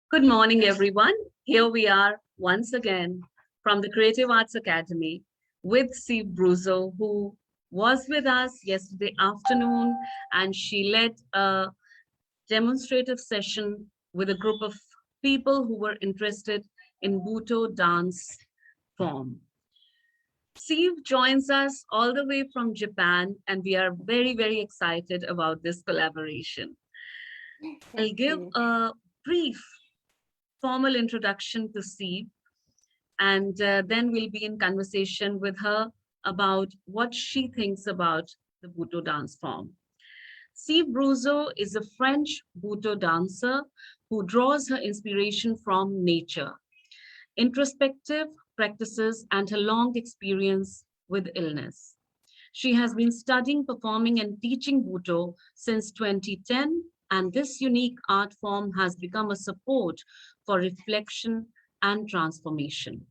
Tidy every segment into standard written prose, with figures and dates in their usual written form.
Good morning, everyone. Here we are once again from the Creative Arts Academy with Syv Bruzeau, who was with us yesterday afternoon, and she led a demonstrative session with a group of people who were interested in Butoh dance form. Syv joins us all the way from Japan, and we are very, very excited about this collaboration. I'll Thank give you. a brief formal introduction to Syv, and then we'll be in conversation with her about what she thinks about the Butoh dance form. Syv Bruzeau is a French Butoh dancer who draws her inspiration from nature, introspective practices, and her long experience with illness. She has been studying, performing, and teaching Butoh since 2010, and this unique art form has become a support for reflection and transformation.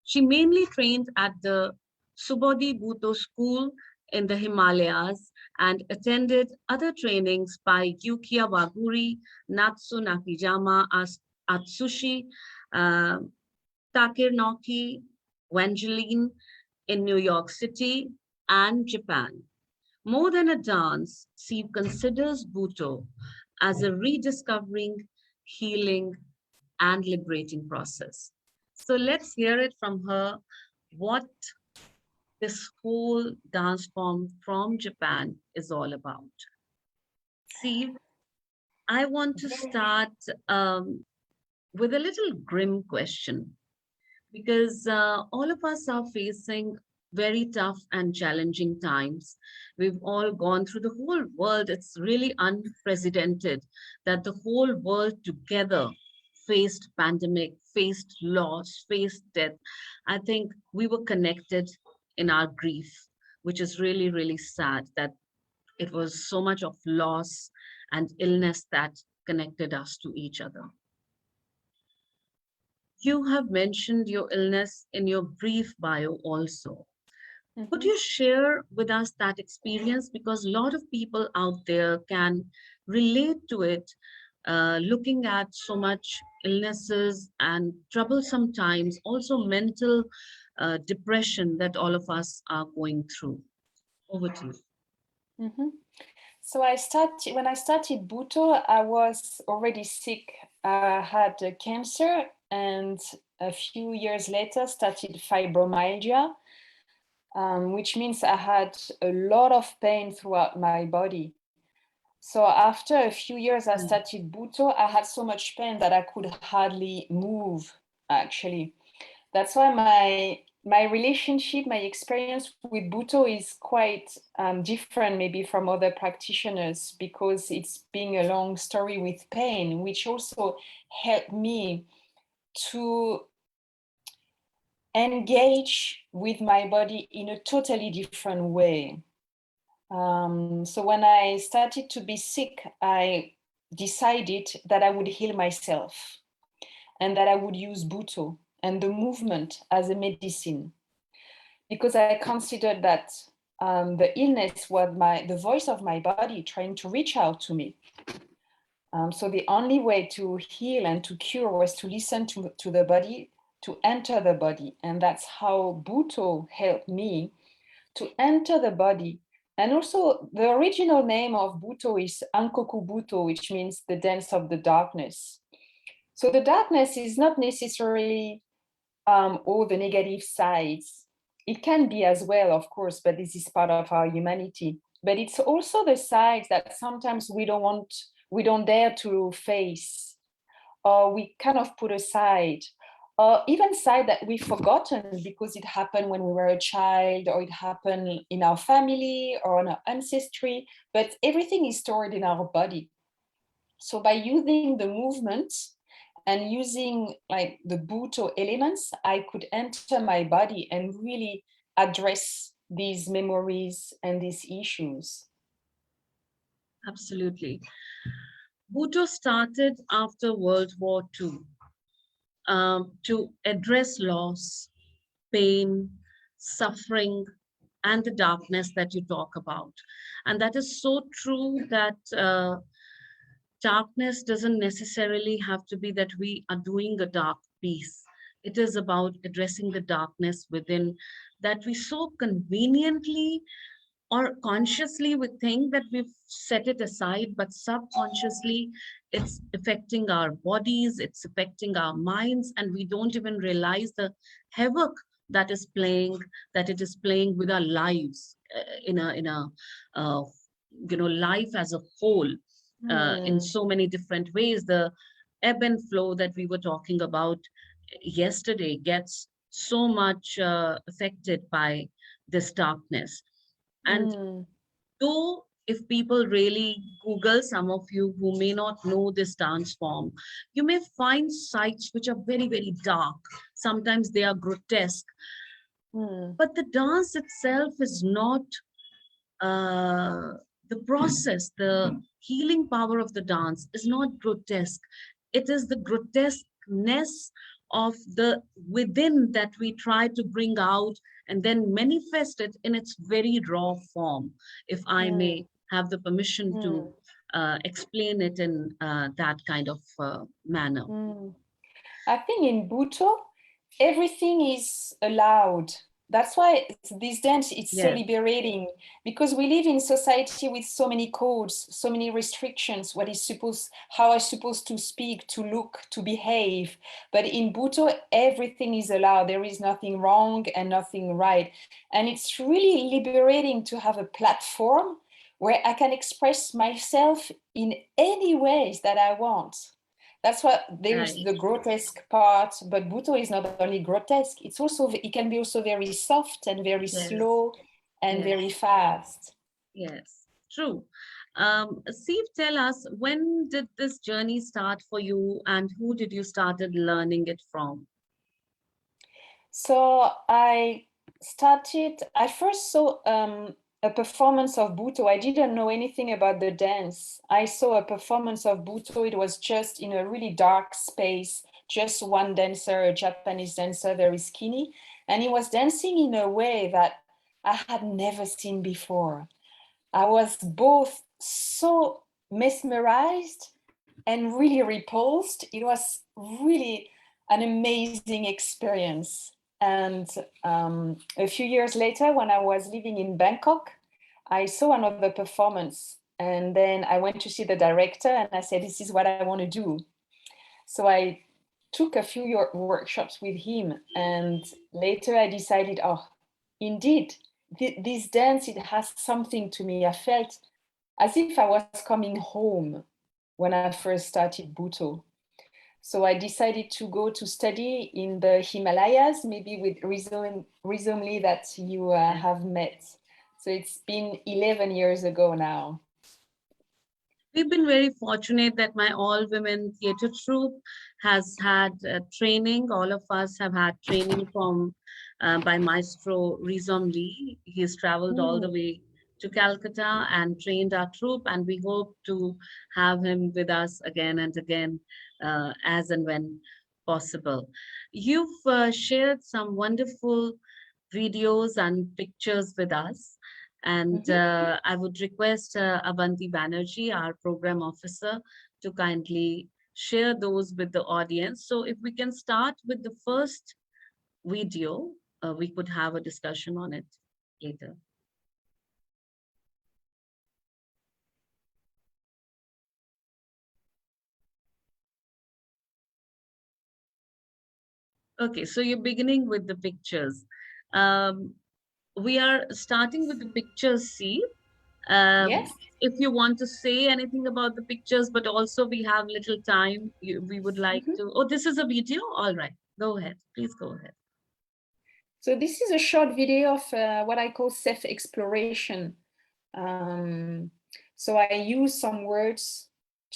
She mainly trained at the Subodhi Butoh School in the Himalayas and attended other trainings by Yukiya Waguri, Natsu Nakijama Atsushi, uh, Takir Noki, Evangeline in New York City and Japan. More than a dance, Steve considers Butoh as a rediscovering, healing, and liberating process. So let's hear it from her what this whole dance form from Japan is all about. Steve, I want to start with a little grim question because all of us are facing very tough and challenging times. We've all gone through the whole world. It's really unprecedented that the whole world together faced pandemic, faced loss, faced death. I think we were connected in our grief, which is really, really sad that it was so much of loss and illness that connected us to each other. You have mentioned your illness in your brief bio also. Could Mhm. you share with us that experience? Because a lot of people out there can relate to it, looking at so much illnesses and troublesome times, also mental depression that all of us are going through. Over to you. Mhm. So when I started Buto, I was already sick. I had cancer, and a few years later started fibromyalgia, which means I had a lot of pain throughout my body. So after a few years, I Mm, started Buto. I had so much pain that I could hardly move. Actually, that's why my relationship, my experience with Buto is quite different maybe from other practitioners because it's being a long story with pain, which also helped me to engage with my body in a totally different way. So when I started to be sick, I decided that I would heal myself and that I would use Buto and the movement as a medicine because I considered that the illness was the voice of my body trying to reach out to me. So the only way to heal and to cure was to listen to the body, to enter the body. And that's how Buto helped me to enter the body. And also the original name of Buto is Ankoku Buto, which means the dance of the darkness. So the darkness is not necessarily all the negative sides. It can be as well, of course, but this is part of our humanity. But it's also the sides that sometimes we don't dare to face, or we kind of put aside, or even side that we've forgotten because it happened when we were a child, or it happened in our family or in our ancestry. But everything is stored in our body. So by using the movement and using like the Buto elements, I could enter my body and really address these memories and these issues. absolutely. Bhutto started after World War II to address loss, pain, suffering, and the darkness that you talk about. And that is so true that darkness doesn't necessarily have to be that we are doing a dark piece. It is about addressing the darkness within, that we so conveniently or consciously we think that we've set it aside, but subconsciously it's affecting our bodies, it's affecting our minds, and we don't even realize the havoc that is playing, that it is playing with our lives, in a uh, life as a whole, in Mm, so many different ways. The ebb and flow that we were talking about yesterday gets so much affected by this darkness. And mm, though if people really Google, some of you who may not know this dance form, you may find sites which are very, very dark. Sometimes they are grotesque, mm, but the dance itself is not the process, the healing power of the dance is not grotesque. It is the grotesqueness of the within that we try to bring out and then manifest it in its very raw form. If I may mm, have the permission to mm, explain it in that kind of manner. mm. I think in Butoh, everything is allowed. That's why this dance is so Yes, liberating, because we live in society with so many codes, so many restrictions, how I'm supposed to speak, to look, to behave. But in Butoh, everything is allowed. There is nothing wrong and nothing right. And it's really liberating to have a platform where I can express myself in any ways that I want. That's what there is right. the grotesque part, but Butoh is not only grotesque, it can be also very soft and very Yes, slow and yes, very fast. yes. True. Steve, tell us, when did this journey start for you and who did you started learning it from? So I first saw a performance of Butoh. I didn't know anything about the dance. I saw a performance of Butoh. It was just in a really dark space, just one dancer, a Japanese dancer, very skinny. And he was dancing in a way that I had never seen before. I was both so mesmerized and really repulsed. It was really an amazing experience. And a few years later, when I was living in Bangkok, I saw another performance. And then I went to see the director and I said, this is what I want to do. So I took a few workshops with him. And later I decided, oh, indeed, this dance, it has something to me. I felt as if I was coming home when I first started Butoh. So I decided to go to study in the Himalayas, maybe with recently that you Yes. have met. So it's been 11 years ago now. We've been very fortunate that my all women theatre troupe has had training. All of us have had training from by Maestro Rizom Lee. He's traveled all the Mm. way to Calcutta and trained our troupe, and we hope to have him with us again and again as and when possible. You've shared some wonderful videos and pictures with us. And Mhm. I would request Abanti Banerjee, our program officer, to kindly share those with the audience. So if we can start with the first video, we could have a discussion on it later. Okay, so you're beginning with the pictures. Um, we are starting with the pictures, see. Um, Yes. if you want to say anything about the pictures, but also we have little time, we would like Mhm. to. Oh, this is a video? All right, go ahead. Please go ahead. So this is a short video of what I call self-exploration. Um, so I use some words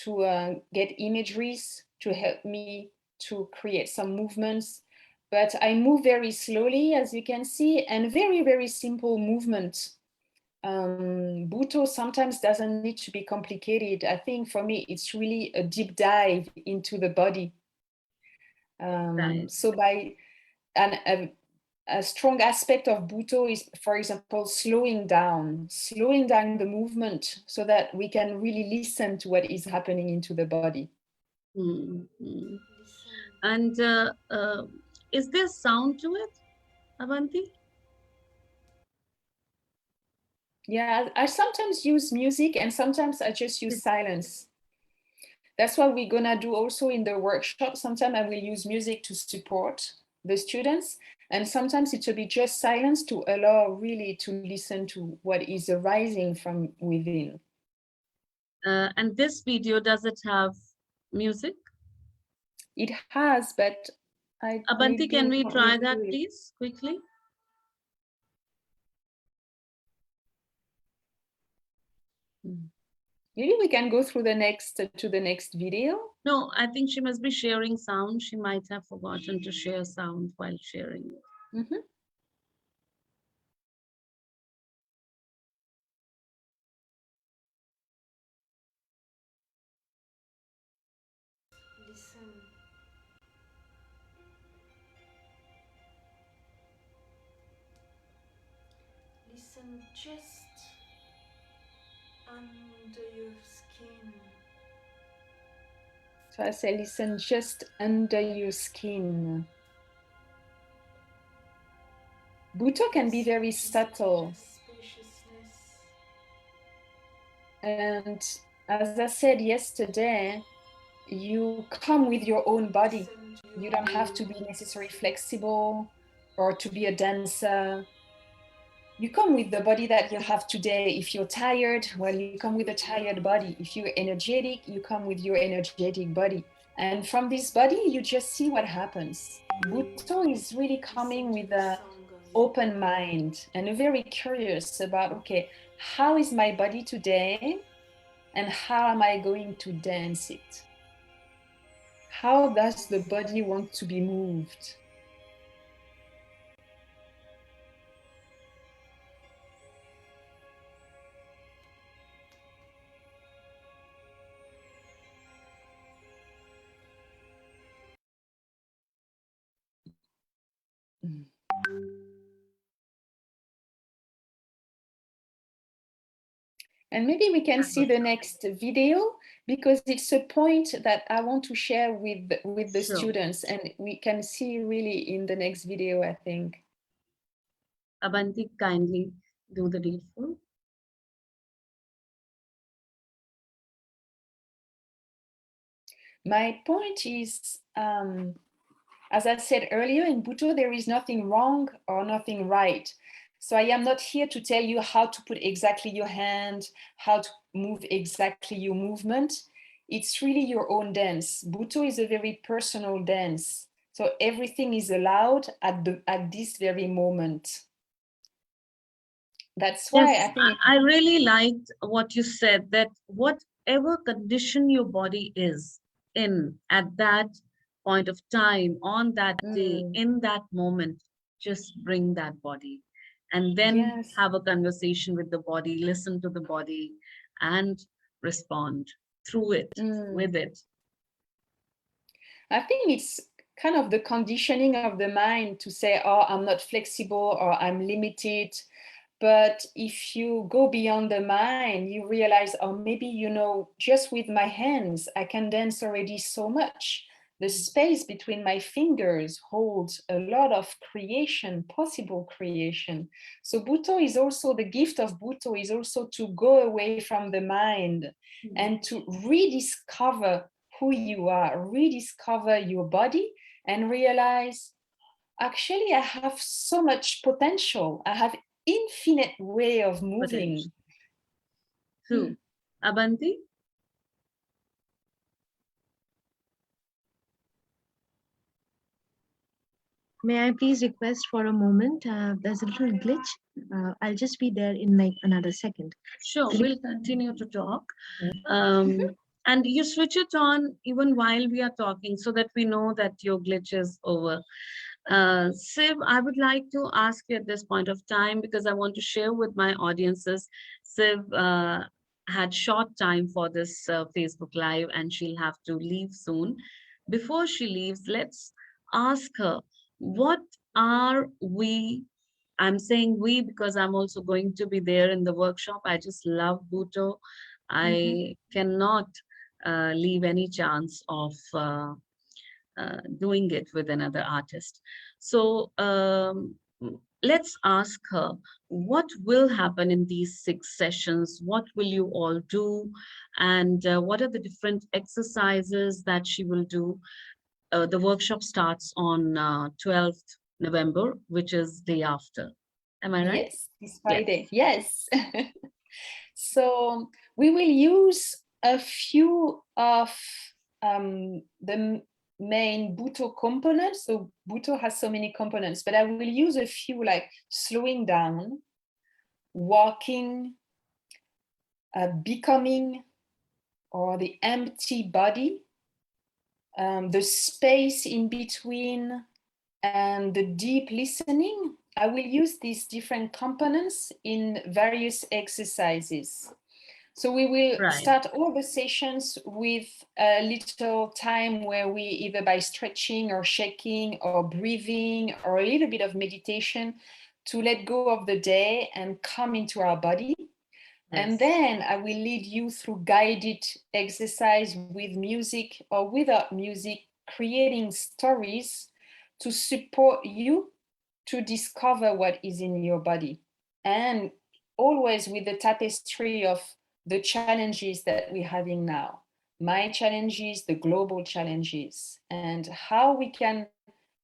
to get imageries to help me to create some movements. But I move very slowly, as you can see, and very, very simple movement. Butoh sometimes doesn't need to be complicated. I think for me, it's really a deep dive into the body. Right. So by and a strong aspect of Butoh is, for example, slowing down the movement so that we can really listen to what is happening into the body. Mm-hmm. And is there sound to it, Avanti? Yeah, I sometimes use music and sometimes I just use silence. That's what we're gonna do also in the workshop. Sometimes I will use music to support the students, and sometimes it will be just silence to allow really to listen to what is arising from within. And this video, does it have music? It has, but I Abanti, maybe can we not try review that, it. please, quickly? Maybe we can go through the next to the next video. No, I think she must be sharing sound. She might have forgotten to share sound while sharing. Mm-hmm. Listen. Listen just under your skin. So I say, listen just under your skin. Butoh can be very subtle. And as I said yesterday, you come with your own body. You don't have to be necessarily flexible or to be a dancer. You come with the body that you have today. If you're tired, well, you come with a tired body. If you're energetic, you come with your energetic body. And from this body, you just see what happens. Butoh is really coming with an open mind and very curious about, okay, how is my body today? And how am I going to dance it? How does the body want to be moved? And maybe we can see the next video because it's a point that I want to share with the Sure. students, and we can see really in the next video, I think. Abanti, kindly do the needful. My point is, as I said earlier, in Butoh, there is nothing wrong or nothing right. So I am not here to tell you how to put exactly your hand, how to move exactly your movement. It's really your own dance. Butoh is a very personal dance. So everything is allowed at this very moment. That's why Yes, I think I really liked what you said, that whatever condition your body is in at that point of time, on that day, in that moment, just bring that body and then yes. have a conversation with the body, listen to the body, and respond through it, with it. I think it's kind of the conditioning of the mind to say, oh, I'm not flexible or I'm limited. But if you go beyond the mind, you realize, oh, maybe, just with my hands, I can dance already so much. The space between my fingers holds a lot of creation, possible creation. So Butoh is also, the gift of Butoh is also to go away from the mind and to rediscover who you are, rediscover your body and realize, actually, I have so much potential. I have infinite way of moving. True. Abanti? May I please request for a moment? There's a little glitch. I'll just be there in like another second. Sure, we'll continue to talk. And you switch it on even while we are talking so that we know that your glitch is over. Syv, I would like to ask you at this point of time, because I want to share with my audiences. Syv had short time for this Facebook Live and she'll have to leave soon. Before she leaves, let's ask her what are we, I'm saying we because I'm also going to be there in the workshop. I just love Butoh. I cannot leave any chance of doing it with another artist. So let's ask her what will happen in these 6 sessions, what will you all do, and what are the different exercises that she will do. The workshop starts on 12th November, which is day after. Am I right? Yes, this Yes. Friday. Yes. So we will use a few of the main Butoh components. So Butoh has so many components, but I will use a few like slowing down, walking, becoming, or the empty body, the space in between, and the deep listening. I will use these different components in various exercises. So we will Right. start all the sessions with a little time where we either by stretching or shaking or breathing or a little bit of meditation to let go of the day and come into our body. And Yes. then I will lead you through guided exercise with music or without music, creating stories to support you to discover what is in your body. And always with the tapestry of the challenges that we're having now, my challenges, the global challenges, and how we can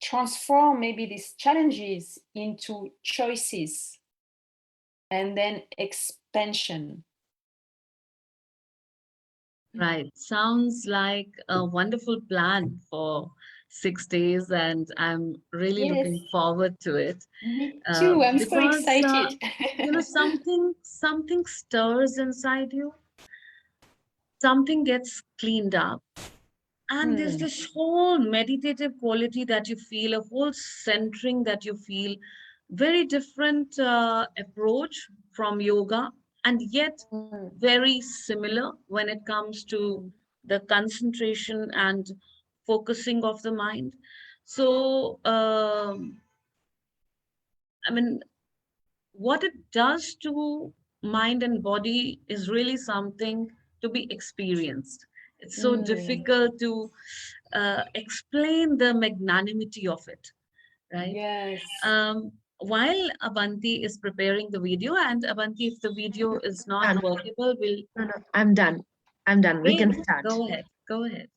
transform maybe these challenges into choices and then expansion. Right. Sounds like a wonderful plan for 6 days, and I'm really Yes, looking forward to it. me too. I'm so Because excited. something stirs inside you, something gets cleaned up, and there's Hmm. this whole meditative quality that you feel, a whole centering that you feel, very different approach from yoga, and yet Hmm. very similar when it comes to the concentration and focusing of the mind. So I mean, what it does to mind and body is really something to be experienced. It's so Hmm. difficult to explain the magnanimity of it, right? Yes. While Abanti is preparing the video, and Abanti, if the video is not Done. workable, we'll No, no, I'm done. I'm done. We great. can start. Go ahead. Go ahead.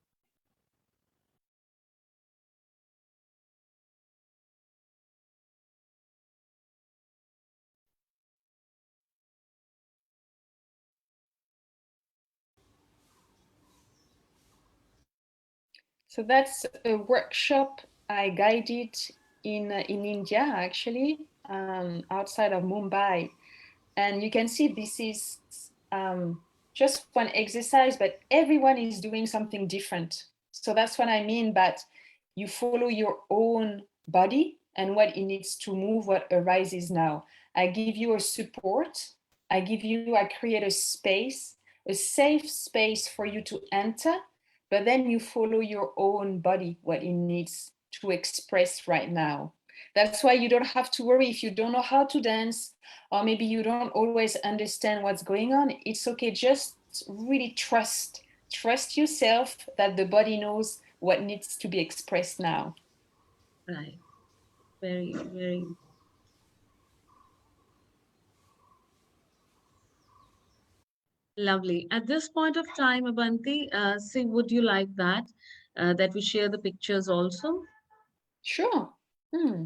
So that's a workshop I guided in India, actually, outside of Mumbai. And you can see this is just one exercise, but everyone is doing something different. So that's what I mean, that you follow your own body and what it needs to move, what arises now. I give you a support. I create a space, a safe space for you to enter, but then you follow your own body, what it needs to express right now. That's why you don't have to worry if you don't know how to dance, or maybe you don't always understand what's going on. It's okay. Just really trust yourself that the body knows what needs to be expressed now. Right. Very, very lovely. At this point of time, Abanti, see, would you like that we share the pictures also? Sure. Hmm.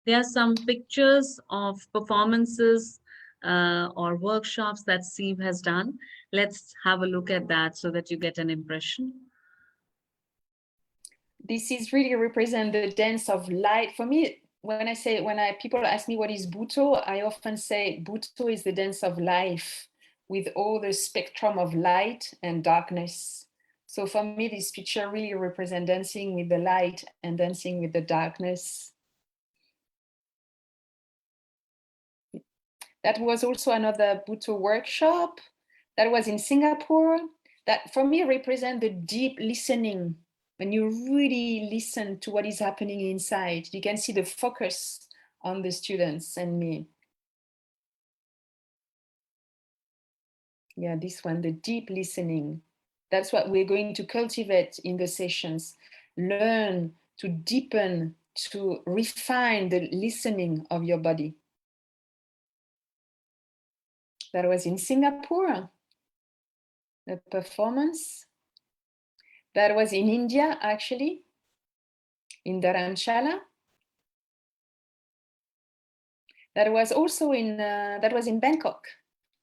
There are some pictures of performances or workshops that Syv has done. Let's have a look at that so that you get an impression. This is really represent the dance of light. For me, when people ask me what is Butoh, I often say Butoh is the dance of life with all the spectrum of light and darkness. So for me, this picture really represents dancing with the light and dancing with the darkness. That was also another Butoh workshop that was in Singapore that for me represent the deep listening when you really listen to what is happening inside, you can see the focus on the students and me. Yeah, this one, the deep listening. That's what we're going to cultivate in the sessions. Learn to deepen, to refine the listening of your body. That was in Singapore, the performance. That was in India, actually, in Dharamshala. That was also in Bangkok.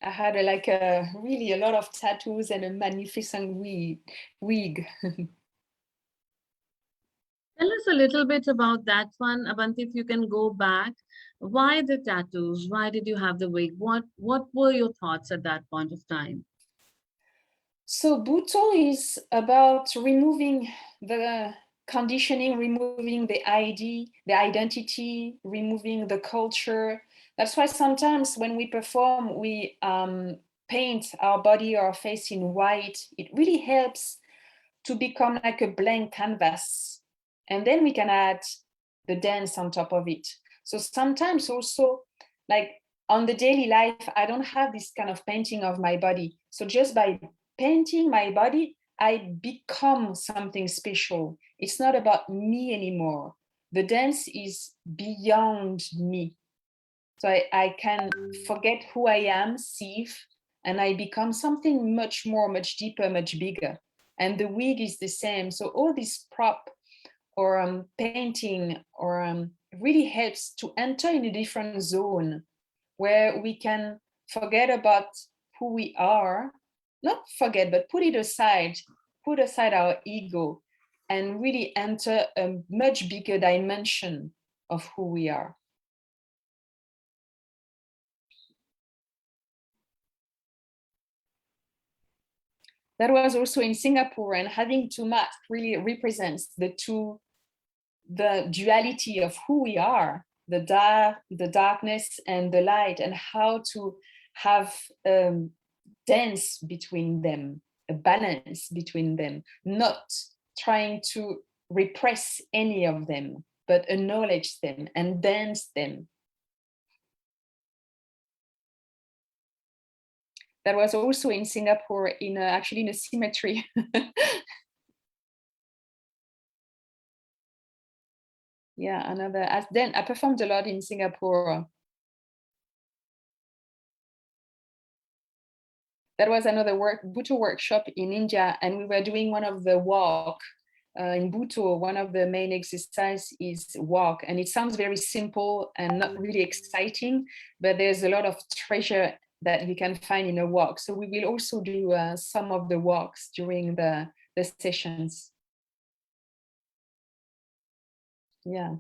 I had really a lot of tattoos and a magnificent wig. Tell us a little bit about that one, Abanti, if you can go back. Why the tattoos? Why did you have the wig? What were your thoughts at that point of time? So Butoh is about removing the conditioning, removing the ID, the identity, removing the culture. That's why sometimes when we perform, we paint our body or our face in white. It really helps to become like a blank canvas. And then we can add the dance on top of it. So sometimes also, like on the daily life, I don't have this kind of painting of my body. So just by painting my body, I become something special. It's not about me anymore. The dance is beyond me. So I can forget who I am, Syv, and I become something much more, much deeper, much bigger. And the wig is the same. So all this prop or painting or really helps to enter in a different zone where we can forget about who we are, not forget, but put aside our ego and really enter a much bigger dimension of who we are. That was also in Singapore, and having two masks really represents the duality of who we are, the darkness and the light, and how to have dance between them, a balance between them, not trying to repress any of them, but acknowledge them and dance them. That was also in Singapore, actually in a cemetery. Yeah, then I performed a lot in Singapore. That was another Butoh workshop in India, and we were doing one of the walk. In Butoh, one of the main exercise is walk, and it sounds very simple and not really exciting, but there's a lot of treasure that you can find in a walk. So we will also do some of the walks during the sessions. Yeah.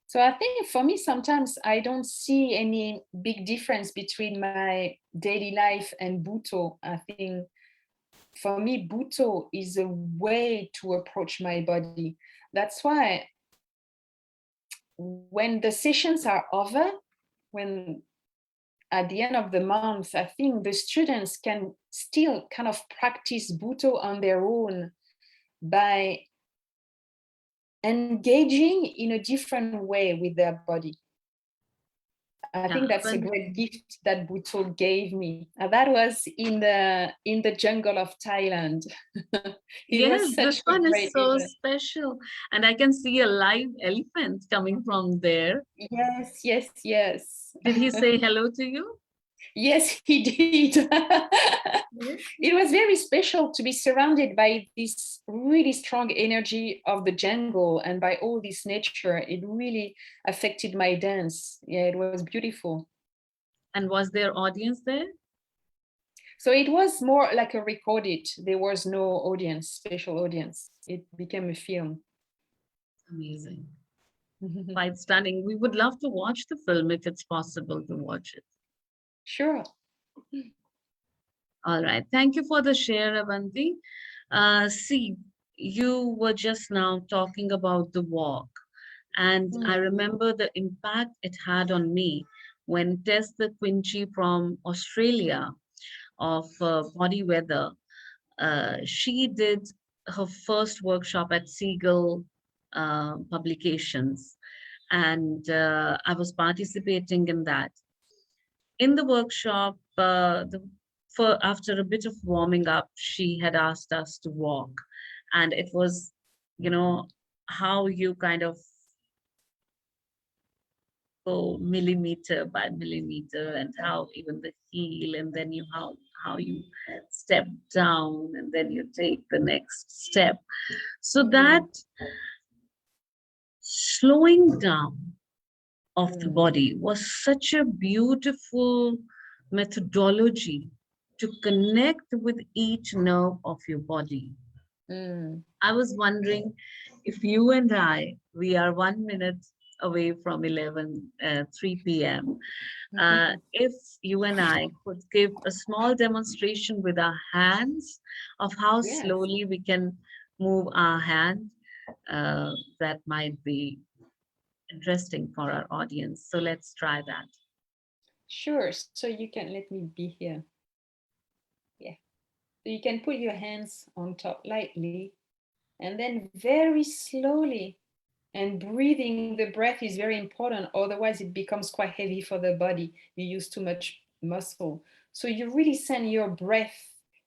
So I think for me, sometimes I don't see any big difference between my daily life and Butoh. I think for me, Butoh is a way to approach my body. That's why when the sessions are over, when at the end of the month, I think the students can still kind of practice Butoh on their own by engaging in a different way with their body. I think that's a great gift that Butoh gave me. That was in the jungle of Thailand. Yes, this one is so special. And I can see a live elephant coming from there. Yes, yes, yes. Did he say hello to you? Yes, he did. It was very special to be surrounded by this really strong energy of the jungle and by all this nature. It really affected my dance. Yeah, it was beautiful. And was there audience there? So it was more like a recorded. There was no audience, special audience. It became a film. Amazing. Quite stunning. We would love to watch the film if it's possible to watch it. Sure. All right. Thank you for the share, Avanti. See, you were just now talking about the walk, and I remember the impact it had on me when Tess the Quincy from Australia of Body Weather, she did her first workshop at Seagull Publications, and I was participating in that. In the workshop, for after a bit of warming up, she had asked us to walk, and it was, you know, how you kind of go millimeter by millimeter, and how even the heel, and then you how you step down, and then you take the next step. So that slowing down of the body was such a beautiful methodology to connect with each nerve of your body. I was wondering if you and I, we are 1 minute away from 3 p.m. If you and I could give a small demonstration with our hands of how Yes. slowly we can move our hand, that might be interesting for our audience. So let's try that. Sure. So you can let me be here. Yeah. So you can put your hands on top lightly, and then very slowly, and breathing the breath is very important. Otherwise, it becomes quite heavy for the body. You use too much muscle. So you really send your breath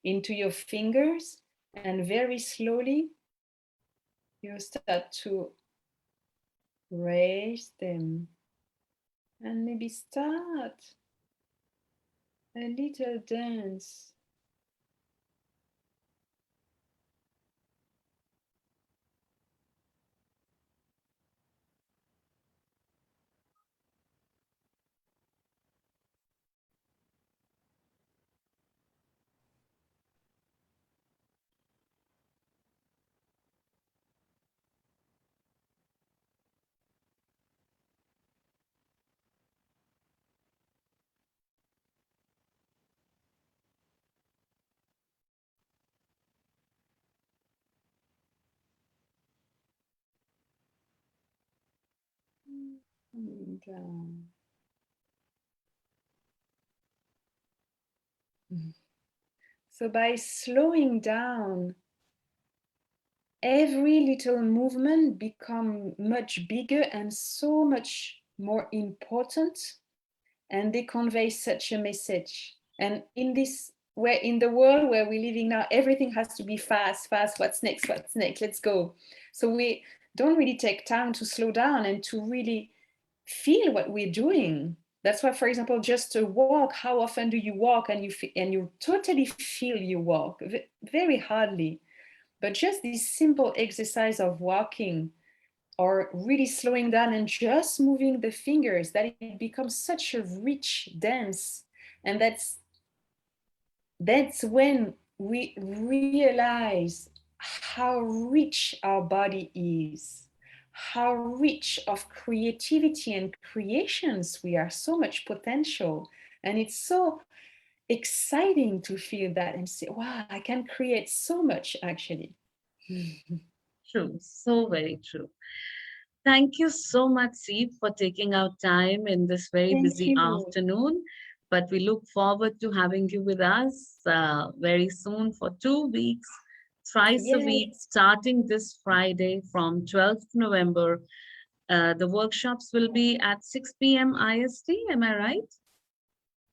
into your fingers, and very slowly, you start to raise them, and maybe start a little dance. Down. So by slowing down, every little movement become much bigger and so much more important, and they convey such a message. And in this, where in the world where we're living now, everything has to be fast. What's next, let's go. So we don't really take time to slow down and to really feel what we're doing. That's why, for example, just a walk, how often do you walk and you totally feel you walk? Very hardly. But just this simple exercise of walking, or really slowing down and just moving the fingers, that it becomes such a rich dance. And that's when we realize how rich our body is, how rich of creativity and creations we are, so much potential. And it's so exciting to feel that and say, wow, I can create so much actually. True, so very true. Thank you so much, Syv, for taking out time in this very Thank busy you. afternoon. But we look forward to having you with us very soon for 2 weeks, thrice a Yes. week, starting this Friday from 12th November. The workshops will be at 6 p.m. IST. Am I right?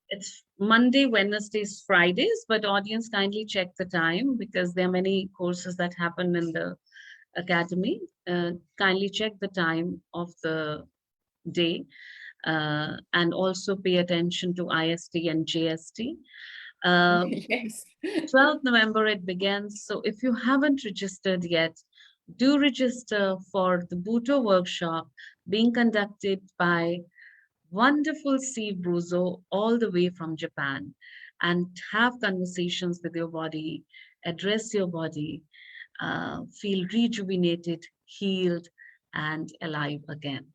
It's Monday, Wednesdays, Fridays, but audience kindly check the time because there are many courses that happen in the academy. Kindly check the time of the day and also pay attention to IST and JST. Yes. 12th November it begins. So if you haven't registered yet, do register for the Butoh workshop being conducted by wonderful Syv Bruzeau all the way from Japan, and have conversations with your body, address your body, feel rejuvenated, healed, and alive again.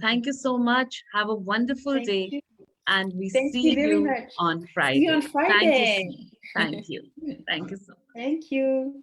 Thank you so much. Have a wonderful Thank day, you. and we Thank you see very you much. on See you on Friday. Thank you, Friday. Syv. Thank you. Thank you so much. Thank you.